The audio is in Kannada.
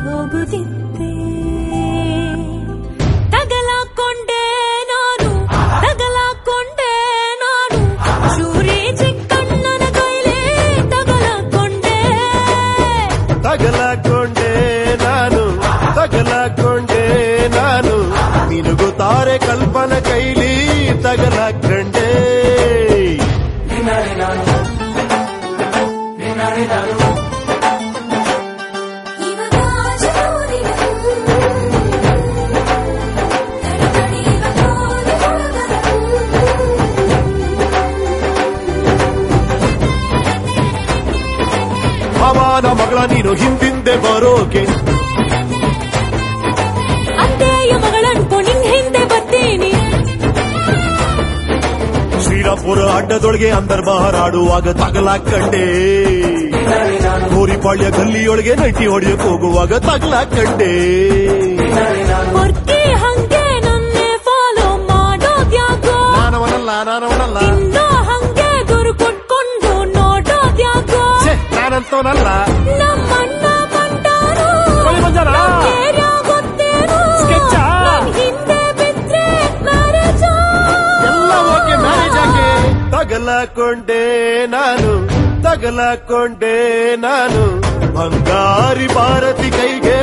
ಹೋಗುತ್ತಿದ್ದೆ ತಗಲಾಕೊಂಡೆ ನಾನು ತಗಲಾಕೊಂಡೆ ನಾನು ಸೂರಿ ಚಿಕ್ಕಣ್ಣನ ಕೈಲೇ ತಗಲಾಕೊಂಡೆ ತಗಲಾಕೊಂಡೆ ನಾನು ತಗಲಾಕೊಂಡೆ ನಾನು ನಿನಗುತ್ತಾರೆ ಕಲ್ಪನ ಕೈಲಿ ತಗಲಾಕೊಂಡೆ ಅವನ ಮಗಳ ನೀನು ಹಿಂದಿಂದೆ ಬರೋಕೆ ಅತ್ತೆಯ ಮಗಳನ್ಕೊಂಡು ನಿನ್ ಹಿಂದೆ ಬರ್ತೀನಿ ಶ್ರೀರಾಮ್ಪುರ ಅಡ್ಡದೊಳಗೆ ಅಂತರ್ಬಾರ್ ಆಡುವಾಗ ತಗಲಾಕಂಡೆ ಕೋರಿಪಾಳ್ಯ ಗಲ್ಲಿಯೊಳಗೆ ನೈಟಿ ಹೊಡೆಯಕ್ ಹೋಗುವಾಗ ತಗಲಾಕಂಡೆ ಹೊರ್ತಿ ಹಂಗೆ ನನ್ನೆ ಫಾಲೋ ಮಾಡೋದ್ಯಾಕೋ ನಾನವನಲ್ಲ ಇನ್ನೂ ಹಂಗೆ ಗುರು ಕೊಟ್ಕೊಂಡು ನೋಡೋದ್ಯಾಕೋ ನಾನಂತವನಲ್ಲ ನಮ್ಮಣ್ಣ ಮಂಟಾರು ಗೊತ್ತೇನು ಹಿಂದೆ ಬಿದ್ರೆ ಮ್ಯಾರೇಜ್ ಎಲ್ಲ ಓಕೆ ಮ್ಯಾರೇಜ್ ಆಕೆ ತಗಲಾಕೊಂಡೆ ನಾನು ತಗಲಾಕೊಂಡೆ ನಾನು ಬಂಗಾರಿ ಭಾರತಿ ಕೈಗೆ